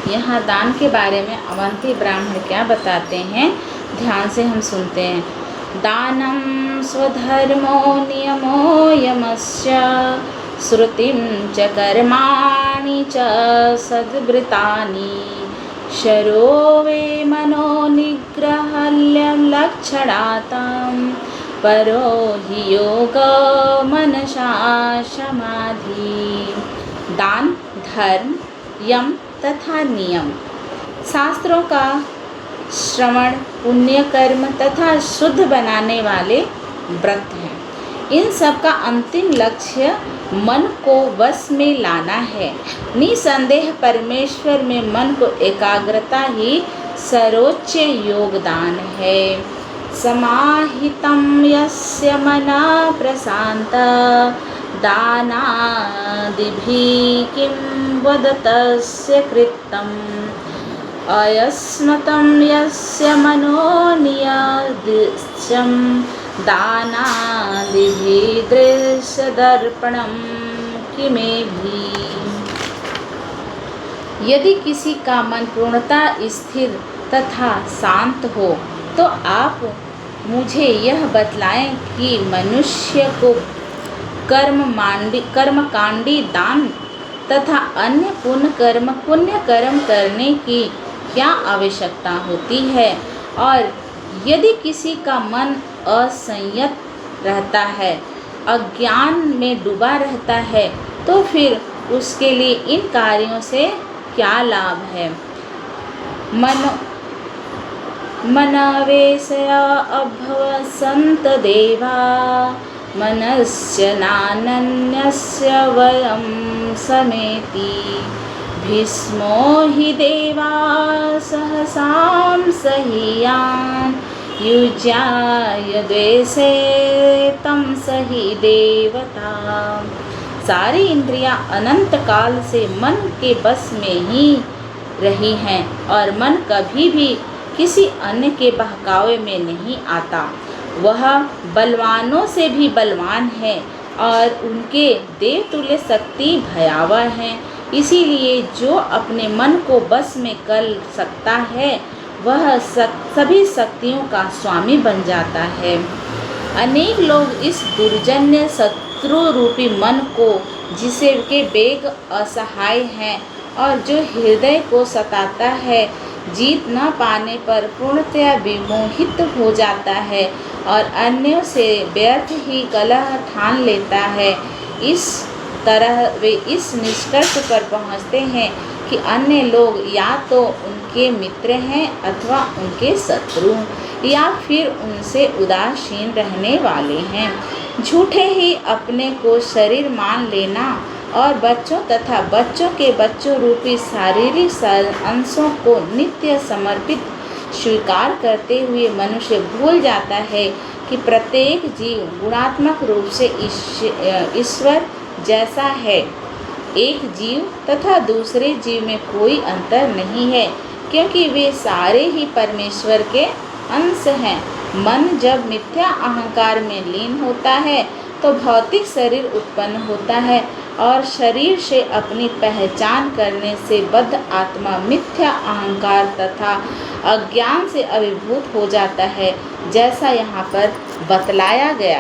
यहाँ दान के बारे में अवंती ब्राह्मण क्या बताते हैं, ध्यान से हम सुनते हैं। दानं स्वधर्मो नियमो यमस्य श्रुतिं च कर्माणि च सद्वृतानि शरो वे मनो निग्रहल्यं लक्षणातां परो हि योग मनसा समाधि। दान, धर्म, यम तथा नियम शास्त्रों का श्रवण, पुण्य कर्म तथा शुद्ध बनाने वाले व्रत हैं। इन सब का अंतिम लक्ष्य मन को वश में लाना है। निसंदेह परमेश्वर में मन को एकाग्रता ही सर्वोच्च योगदान है। समाहितं यस्य मनः प्रशान्तः दानादिभिः किं वद तस्य कृतम् अयस्मतं यस्य मनो नियदितं दानादिभिः दृश्यदर्पणं किमेभिः। यदि किसी का मन पूर्णतः स्थिर तथा शांत हो तो आप मुझे यह बतलाएं कि मनुष्य को कर्मकांडी दान तथा अन्य पुण्य कर्म करने की क्या आवश्यकता होती है। और यदि किसी का मन असंयत रहता है, अज्ञान में डूबा रहता है, तो फिर उसके लिए इन कार्यों से क्या लाभ है। मनवेशय अभवसन्त देवा मनस्य नानन्यस्य वयं समेति भीष्मो हि देवा सहसां सहीयान् युज्याय द्वेषे तं सही देवता। सारी इंद्रियां अनंत काल से मन के बस में ही रही हैं और मन कभी भी किसी अन्य के बहकावे में नहीं आता। वह बलवानों से भी बलवान है और उनके देवतुल्य शक्ति भयावह है। इसीलिए जो अपने मन को बस में कर सकता है वह सभी शक्तियों का स्वामी बन जाता है। अनेक लोग इस दुर्जन्य शत्रु रूपी मन को, जिसे के वेग असहाय हैं और जो हृदय को सताता है, जीत न पाने पर पूर्णतया विमोहित हो जाता है और अन्यों से व्यर्थ ही कलह ठान लेता है। इस तरह वे इस निष्कर्ष पर पहुँचते हैं कि अन्य लोग या तो उनके मित्र हैं अथवा उनके शत्रु, या फिर उनसे उदासीन रहने वाले हैं। झूठे ही अपने को शरीर मान लेना और बच्चों तथा बच्चों के बच्चों रूपी शारीरिक अंशों को नित्य समर्पित स्वीकार करते हुए मनुष्य भूल जाता है कि प्रत्येक जीव गुणात्मक रूप से ईश्वर जैसा है। एक जीव तथा दूसरे जीव में कोई अंतर नहीं है, क्योंकि वे सारे ही परमेश्वर के अंश हैं। मन जब मिथ्या अहंकार में लीन होता है तो भौतिक शरीर उत्पन्न होता है और शरीर से अपनी पहचान करने से बद्ध आत्मा मिथ्या अहंकार तथा अज्ञान से अभिभूत हो जाता है, जैसा यहाँ पर बतलाया गया।